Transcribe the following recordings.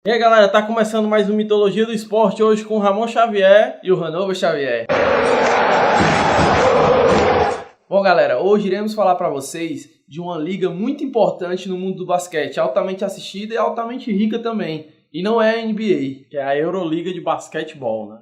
E aí galera, tá começando mais um Mitologia do Esporte hoje com o Ramon Xavier e o Ranover Xavier. Bom galera, hoje iremos falar para vocês de uma liga muito importante no mundo do basquete, altamente assistida e altamente rica também. E não é a NBA, que é a Euroliga de basquetebol, né?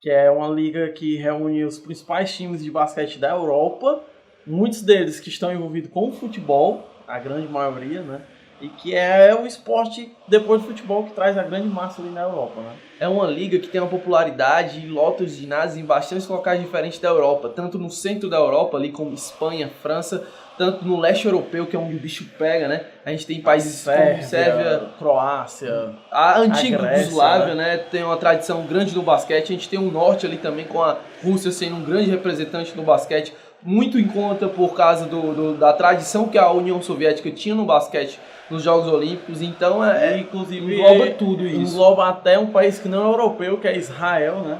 Que é uma liga que reúne os principais times de basquete da Europa, muitos deles que estão envolvidos com o futebol, a grande maioria, né? E que é o esporte, depois do futebol, que traz a grande massa ali na Europa, né? É uma liga que tem uma popularidade e lota os ginásios em bastantes locais diferentes da Europa, tanto no centro da Europa, ali como Espanha, França, tanto no leste europeu, que é onde o bicho pega, né? A gente tem países como Sérvia, Croácia, a antiga Yugoslávia, né? Tem uma tradição grande no basquete. A gente tem o norte ali também, com a Rússia sendo um grande representante no basquete, muito em conta por causa da tradição que a União Soviética tinha no basquete nos Jogos Olímpicos. Então, inclusive engloba tudo isso. Engloba até um país que não é europeu, que é Israel, né?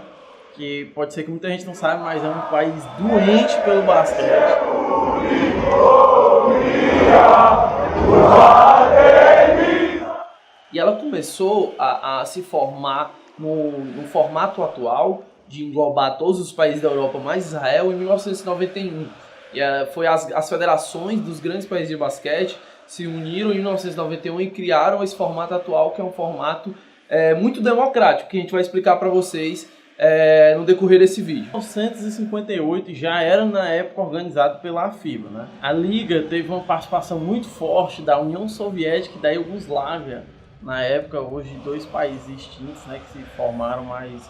Que pode ser que muita gente não saiba, mas é um país doente pelo basquete. E ela começou a se formar no formato atual de englobar todos os países da Europa mais Israel em 1991. E foi as federações dos grandes países de basquete se uniram em 1991 e criaram esse formato atual, que é um formato muito democrático, que a gente vai explicar para vocês no decorrer desse vídeo. 1958 já era na época organizado pela FIBA, né? A liga teve uma participação muito forte da União Soviética e da Iugoslávia. Na época, hoje, dois países extintos, né, que se formaram mais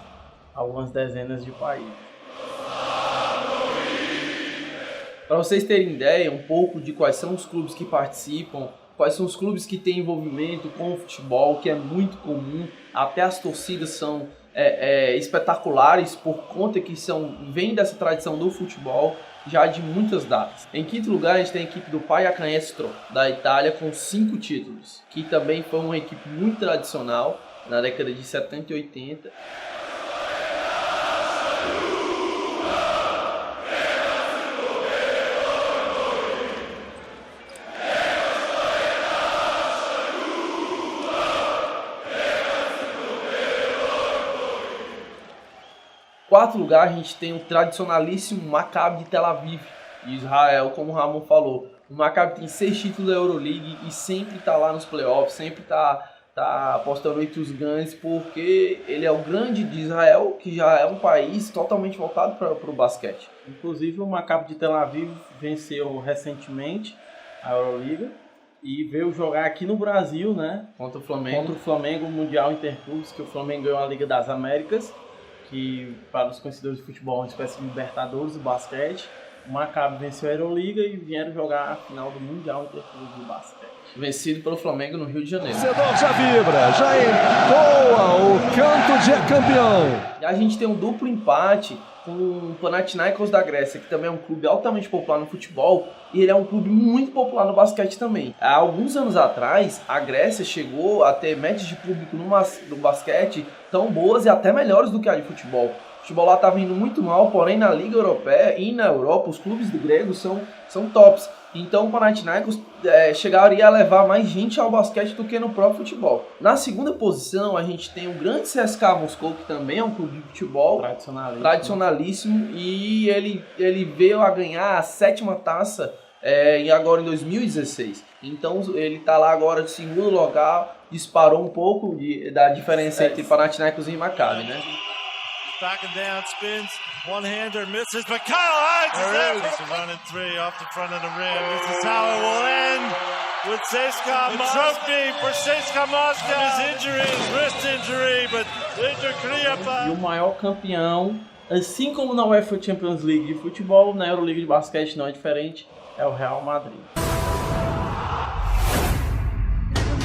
algumas dezenas de países. Para vocês terem ideia um pouco de quais são os clubes que participam, quais são os clubes que têm envolvimento com o futebol, que é muito comum, até as torcidas são espetaculares por conta que vem dessa tradição do futebol já de muitas datas. Em quinto lugar, a gente tem a equipe do Pallacanestro, da Itália, com 5 títulos, que também foi uma equipe muito tradicional na década de 70 e 80. Em quarto lugar, a gente tem o tradicionalíssimo Maccabi de Tel Aviv, de Israel, como o Ramon falou. O Maccabi tem 6 títulos da Euroleague e sempre está lá nos playoffs, sempre está apostando entre os grandes, porque ele é o grande de Israel, que já é um país totalmente voltado para o basquete. Inclusive, o Maccabi de Tel Aviv venceu recentemente a Euroliga e veio jogar aqui no Brasil, né? Contra o Flamengo, o Mundial Interclubes, que o Flamengo ganhou a Liga das Américas, que para os conhecedores de futebol é uma espécie de Libertadores do basquete. O Maccabi venceu a Euroliga e vieram jogar a final do Mundial Interclubes do basquete. Vencido pelo Flamengo no Rio de Janeiro. O torcedor já vibra, já entoa o canto de campeão. E a gente tem um duplo empate com o Panathinaikos da Grécia, que também é um clube altamente popular no futebol, e ele é um clube muito popular no basquete também. Há alguns anos atrás, a Grécia chegou a ter médias de público no basquete tão boas e até melhores do que a de futebol. O futebol lá estava indo muito mal, porém na Liga Europeia e na Europa, os clubes do grego são tops. Então o Panathinaikos chegaria a levar mais gente ao basquete do que no próprio futebol. Na segunda posição, a gente tem o grande CSKA Moscou, que também é um clube de futebol tradicionalíssimo, e ele veio a ganhar a 7ª taça agora em 2016. Então ele está lá agora de segundo lugar, disparou um pouco da diferença entre Panathinaikos e Maccabi, né? Back and down, spins, one-hander, misses, but Kyle Hines is there. It's a running 3 off the front of the rim. This is how it will end with CSKA Moscow. Trophy for CSKA Moscow. His injury, his wrist injury, but Victor Kriapa. E o maior campeão, assim como na UEFA Champions League de futebol, na Euroliga de basquete não é diferente, é o Real Madrid.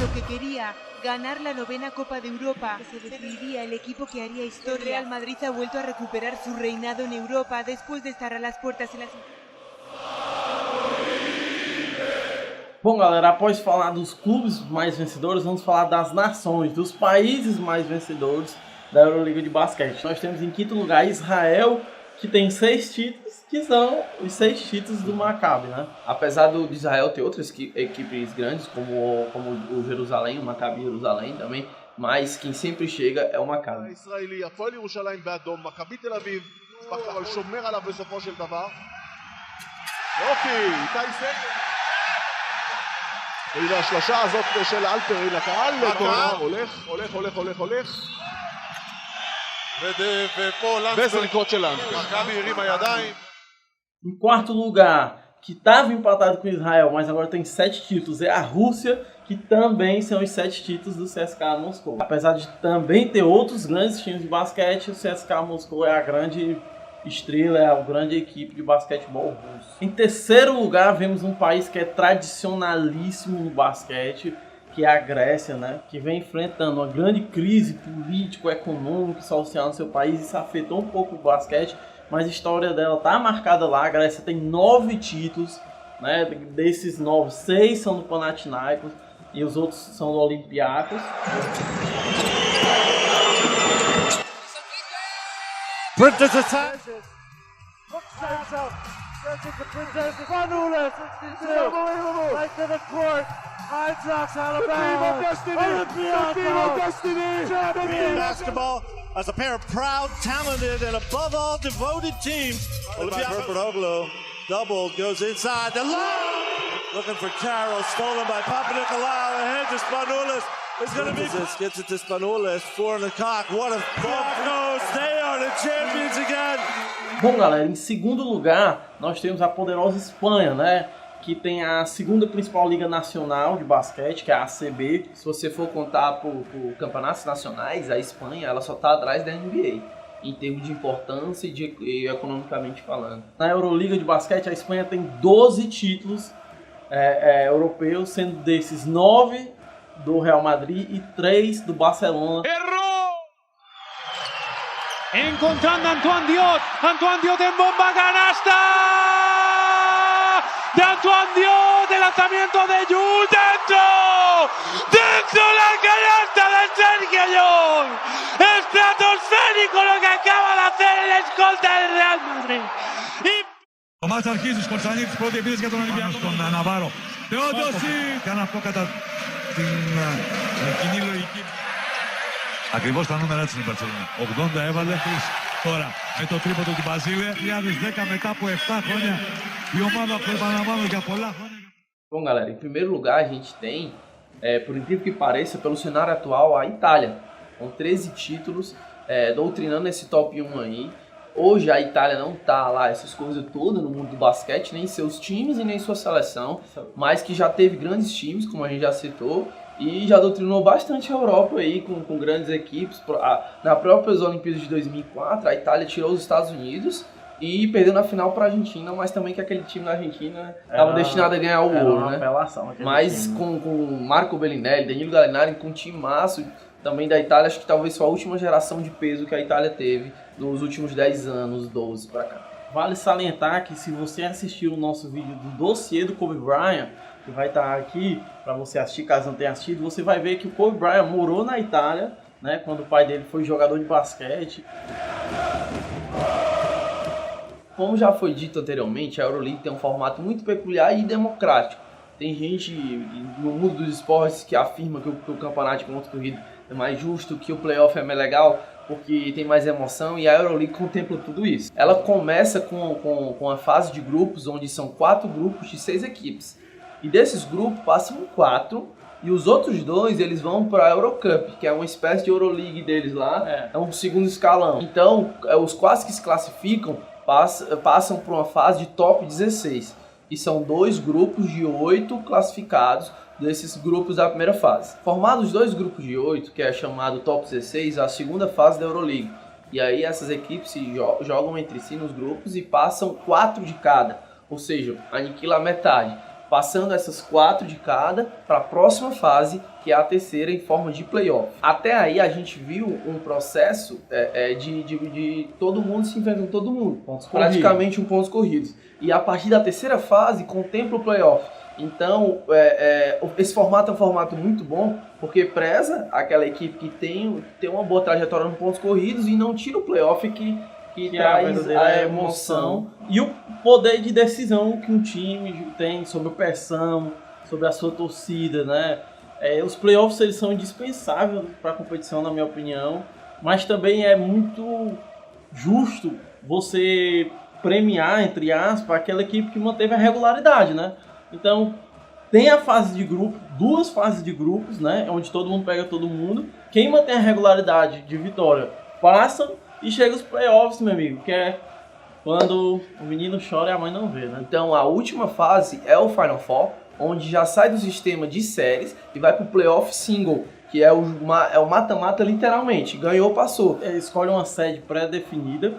Lo que quería, ganar la 9ª Copa de Europa. Se decidiría el equipo que haría historia. El Real Madrid ha vuelto a recuperar su reinado en Europa después de estar a las puertas en las... Bom, galera, após falar dos clubes mais vencedores, vamos falar das nações, dos países mais vencedores da Euroliga de basquete. Nós temos em quinto lugar Israel, que tem 6 títulos, que são os 6 títulos do Maccabi, né? Apesar de Israel ter outras equipes grandes, como o Jerusalém, o Maccabi Jerusalém também, mas quem sempre chega é o Maccabi. הישראלי, הפועל ירושלים באדום, מכבי תל אביב, אבל שומר עליו בסופו של דבר. יופי, איתי סגל. והנה השלושה הזאת של אלפר, הנה הקהל, הולך. וזריקות של לנדסברג. מכבי הרימה ידיים. Em quarto lugar, que estava empatado com Israel, mas agora tem 7 títulos, é a Rússia, que também são os 7 títulos do CSKA Moscou. Apesar de também ter outros grandes times de basquete, o CSKA Moscou é a grande estrela, é a grande equipe de basquetebol russo. Em terceiro lugar, vemos um país que é tradicionalíssimo no basquete, que é a Grécia, né? Que vem enfrentando uma grande crise político-econômica social no seu país. Isso afetou um pouco o basquete, mas a história dela está marcada lá. A Grécia tem 9 títulos, né? Desses 9, 6 são do Panathinaikos e os outros são do Olympiacos. Printers attack. Right to the court. Hydrox Alabama. European basketball as a pair of proud, talented, and above all, devoted teams. Olympiacos doubled, goes inside the line. Looking for Carroll, stolen by Papanikolaou, ahead to Spanoulis. It's going to be... Gets it to Spanoulis, 4 in the cock. What a... They are the champions again. Bom, galera, em segundo lugar, nós temos a poderosa Espanha, né? Que tem a segunda principal liga nacional de basquete, que é a ACB. Se você for contar por campeonatos nacionais, a Espanha ela só está atrás da NBA, em termos de importância e economicamente falando. Na Euroliga de basquete, a Espanha tem 12 títulos europeus, sendo desses 9 do Real Madrid e 3 do Barcelona. Encontrando Antoine Diot en bomba canasta de Antoine Diot, el lanzamiento de Jules dentro la canasta de Sergio Llull, estratosférico lo que acaba de hacer el escolta del Real Madrid. Ο μάτς αρχίζει, Σκορτσανίτης, πρώτη επίθεση για τον Ολυμπιακό στον Ναβάρο. Θεόδωση! Κάνω αυτό κατά την κοινή λογική. Ακριβώς τα νούμερα έτσι είναι η Μπαρτσελόνα. 80 έβαλε, τώρα με το τρίποντο του Μπαζίλε. 2010 μετά από 7 χρόνια η ομάδα που επαναλαμβάνω για πολλά χρόνια. Bom, galera, em primeiro lugar a gente tem, por incrível que pareça, pelo cenário atual, a Itália, com 13 títulos, doutrinando esse top 1 aí. Hoje a Itália não tá lá essas coisas todas no mundo do basquete, nem seus times e nem sua seleção, mas que já teve grandes times, como a gente já citou, e já doutrinou bastante a Europa aí com grandes equipes. Na própria Olimpíadas de 2004, a Itália tirou os Estados Unidos e perdeu na final para a Argentina, mas também que aquele time da Argentina estava destinado a ganhar o ouro, né? Mas com Marco Bellinelli, Danilo Gallinari, com um time maço também da Itália, acho que talvez foi a última geração de peso que a Itália teve nos últimos 10 anos, 12 para cá. Vale salientar que se você assistir o nosso vídeo do dossiê do Kobe Bryant, que vai estar aqui para você assistir, caso não tenha assistido, você vai ver que o Kobe Bryant morou na Itália, né, quando o pai dele foi jogador de basquete. Como já foi dito anteriormente, a Euroleague tem um formato muito peculiar e democrático. Tem gente no mundo dos esportes que afirma que o campeonato de pontos corridos é mais justo, que o playoff é mais legal porque tem mais emoção, e a Euroleague contempla tudo isso. Ela começa com a fase de grupos, onde são 4 grupos de 6 equipes. E desses grupos passam 4, e os outros 2 eles vão para a Eurocup, que é uma espécie de Euroleague deles lá, é um segundo escalão. Então, os 4 que se classificam passam por uma fase de top 16. E são 2 grupos de 8 classificados desses grupos da primeira fase. Formados 2 grupos de 8, que é chamado top 16, a segunda fase da Euroleague. E aí essas equipes se jogam entre si nos grupos e passam 4 de cada, ou seja, aniquila a metade. passando essas 4 de cada para a próxima fase, que é a terceira em forma de playoff. Até aí a gente viu um processo de todo mundo se enfrentando todo mundo, praticamente pontos corridos. E a partir da terceira fase contempla o playoff. Então, esse formato é um formato muito bom, porque preza aquela equipe que tem uma boa trajetória nos pontos corridos e não tira o playoff que traz a emoção e o poder de decisão que um time tem sobre a pressão, sobre a sua torcida, né? Os playoffs eles são indispensáveis para a competição, na minha opinião, mas também é muito justo você premiar, entre aspas, aquela equipe que manteve a regularidade, né? Então, tem a fase de grupo, 2 fases de grupos, né? Onde todo mundo pega todo mundo. Quem mantém a regularidade de vitória passa e chega os playoffs, meu amigo, que é quando o menino chora e a mãe não vê, né? Então, a última fase é o Final Four, onde já sai do sistema de séries e vai pro playoff single, que é o mata-mata literalmente. Ganhou, passou. Escolhe uma sede pré-definida.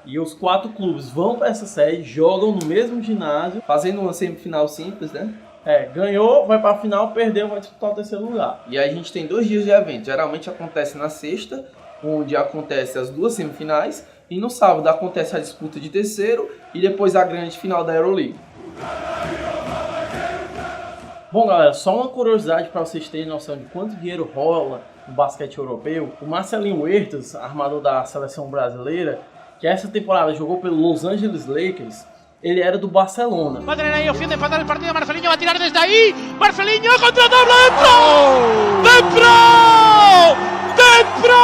E os 4 clubes vão para essa sede, jogam no mesmo ginásio. Fazendo uma semifinal simples, né? Ganhou, vai para a final, perdeu, vai disputar o terceiro lugar. E aí a gente tem 2 dias de evento. Geralmente acontece na sexta, onde acontece as 2 semifinais. E no sábado acontece a disputa de terceiro e depois a grande final da Euroleague. Bom, galera, só uma curiosidade para vocês terem noção de quanto dinheiro rola no basquete europeu. O Marcelinho Huertas, armador da seleção brasileira, que essa temporada jogou pelo Los Angeles Lakers, ele era do Barcelona. Va a tener ahí opción de empatar el partido. Marcelinho va a tirar desde ahí. Marcelinho contra tabla dentro. ¡Dentro!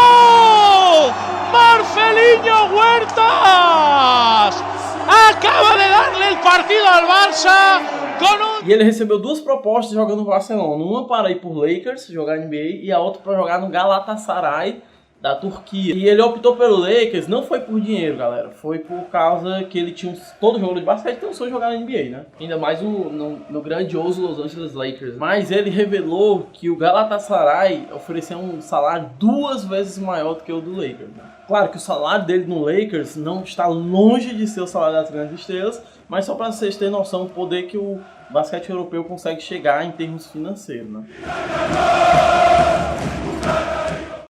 Marcelinho Huertas acaba de darle el partido al Barça con E ele recebeu 2 propostas jogando no Barcelona. Uma para ir por Lakers, jogar NBA, e a outra para jogar no Galatasaray da Turquia. E ele optou pelo Lakers, não foi por dinheiro, galera. Foi por causa que ele tinha todo jogador de basquete tem um sonho de jogar na NBA, né? Ainda mais no grandioso Los Angeles Lakers. Mas ele revelou que o Galatasaray oferecia um salário 2 vezes maior do que o do Lakers, né? Claro que o salário dele no Lakers não está longe de ser o salário das grandes estrelas, mas só para vocês terem noção do poder que o basquete europeu consegue chegar em termos financeiros, né?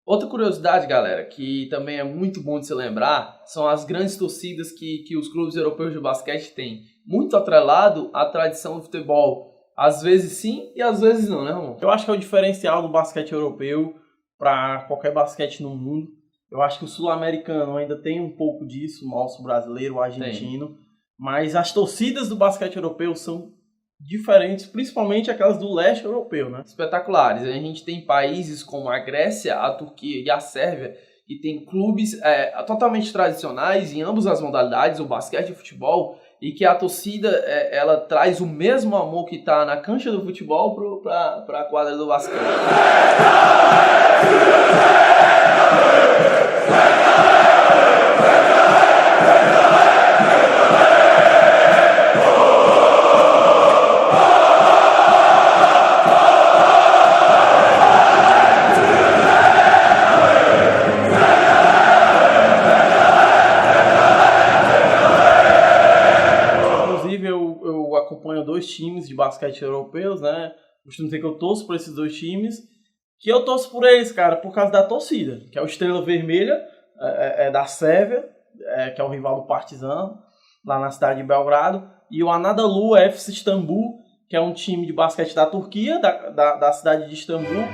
Outra curiosidade, galera, que também é muito bom de se lembrar, são as grandes torcidas que os clubes europeus de basquete têm. Muito atrelado à tradição do futebol. Às vezes sim e às vezes não, né, Ramon? Eu acho que é o diferencial do basquete europeu para qualquer basquete no mundo. Eu acho que o sul-americano ainda tem um pouco disso, o nosso brasileiro, o argentino. Mas as torcidas do basquete europeu são diferentes, principalmente aquelas do leste europeu, né? Espetaculares. A gente tem países como a Grécia, a Turquia e a Sérvia, que tem clubes totalmente tradicionais em ambas as modalidades, o basquete e o futebol, e que a torcida ela traz o mesmo amor que está na cancha do futebol para a quadra do basquete. Eu acompanho 2 times de basquete europeus, né? Costumo dizer que eu torço por esses 2 times. Que eu torço por eles, cara, por causa da torcida. Que é o Estrela Vermelha, da Sérvia, que é o rival do Partizan, lá na cidade de Belgrado. E o Anadolu FC Istambul, que é um time de basquete da Turquia, da cidade de Istambul.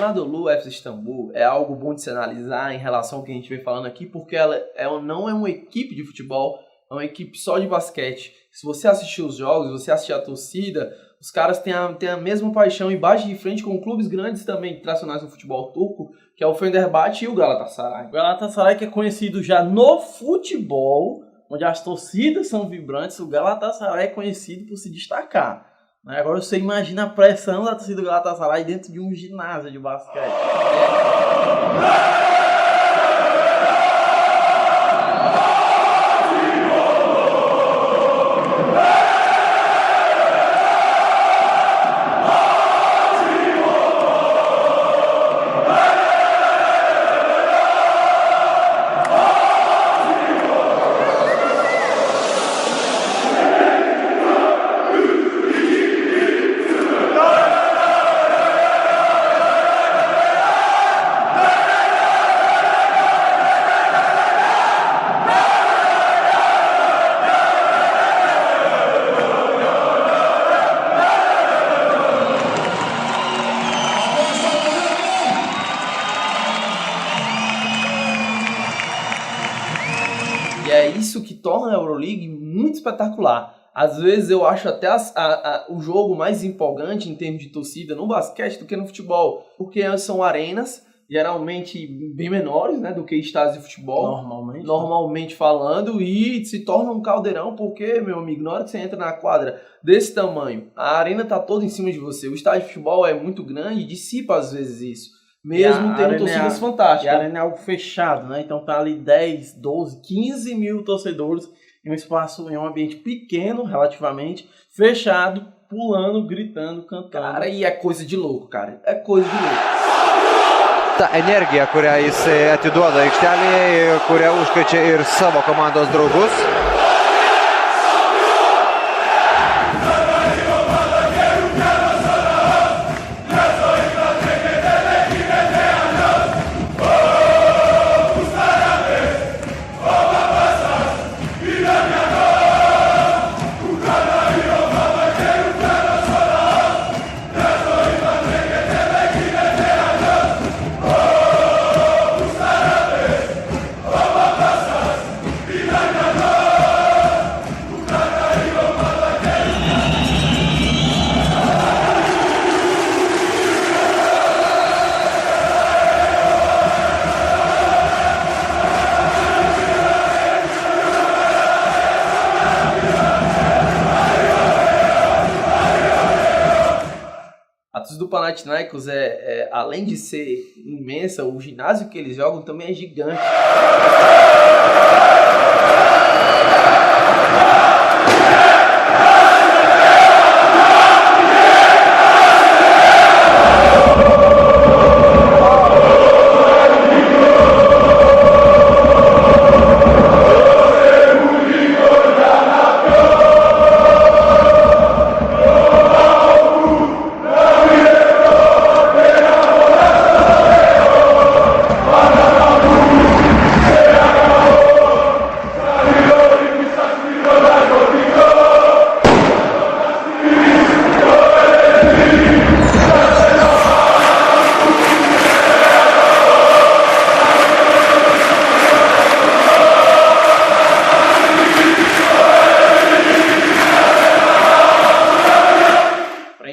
Anadolu Efes Istambul é algo bom de se analisar em relação ao que a gente vem falando aqui, porque ela não é uma equipe de futebol, é uma equipe só de basquete. Se você assistir os jogos, você assistir a torcida, os caras têm a mesma paixão e bate de frente com clubes grandes também, tradicionais no futebol turco, que é o Fenerbahçe e o Galatasaray. O Galatasaray, que é conhecido já no futebol, onde as torcidas são vibrantes, o Galatasaray é conhecido por se destacar. Agora você imagina a pressão da torcida do Galatasaray dentro de um ginásio de basquete. E é isso que torna a Euroleague muito espetacular. Às vezes eu acho até o jogo mais empolgante em termos de torcida no basquete do que no futebol. Porque são arenas, geralmente bem menores, né, do que estádios de futebol. Normalmente falando. E se torna um caldeirão porque, meu amigo, na hora que você entra na quadra desse tamanho, a arena tá toda em cima de você. O estádio de futebol é muito grande e dissipa às vezes isso. Mesmo tendo torcidas fantásticas. E a arena é algo fechado, né? Então tá ali 10, 12, 15 mil torcedores em um espaço, em um ambiente pequeno, relativamente, fechado, pulando, gritando, cantando. Cara, e é coisa de louco, cara. É coisa de louco. Ta energija, kurią jis atiduoda aikštelėje, kurią užkrečia ir savo komandos draugus. Do Panathinaikos além de ser imensa, o ginásio que eles jogam também é gigante.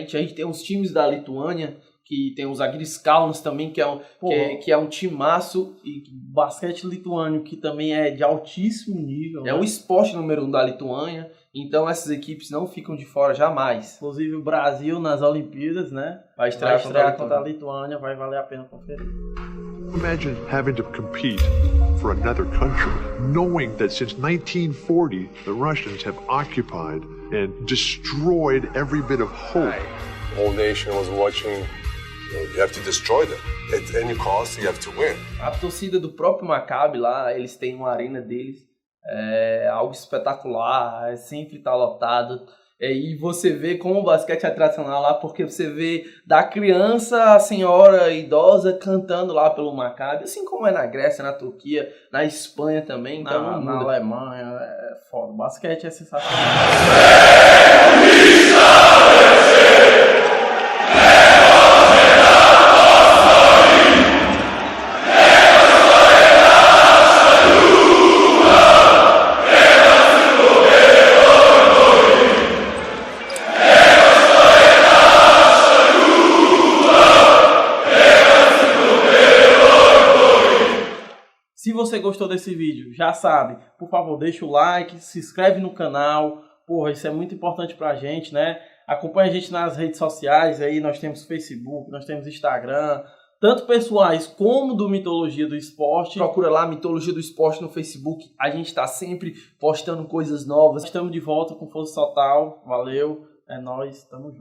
A gente tem uns times da Lituânia, que tem os Agris Kaunas também, que é um timaço. E basquete lituânico, que também é de altíssimo nível. É o esporte número 1 da Lituânia, então essas equipes não ficam de fora jamais. Inclusive o Brasil nas Olimpíadas, né? Vai estrear contra a Lituânia, vai valer a pena conferir. Imagine having to compete for another country, knowing that since 1940 the Russians have occupied and destroyed every bit of hope. The whole nation was watching. You have to destroy them. At any cost, you have to win. A torcida do próprio Maccabi lá, eles têm uma arena deles, é algo espetacular, sempre tá lotado. E você vê como o basquete é tradicional lá, porque você vê da criança a senhora idosa cantando lá pelo Maccabi, assim como é na Grécia, na Turquia, na Espanha também. Então na Alemanha, é foda. O basquete é sensacional. você gostou desse vídeo, já sabe, por favor, deixa o like, se inscreve no canal. Porra, isso é muito importante pra gente, né? Acompanha a gente nas redes sociais, aí nós temos Facebook, nós temos Instagram, tanto pessoais como do Mitologia do Esporte. Procura lá Mitologia do Esporte no Facebook, a gente tá sempre postando coisas novas. Estamos de volta com força total, valeu, é nóis, tamo junto.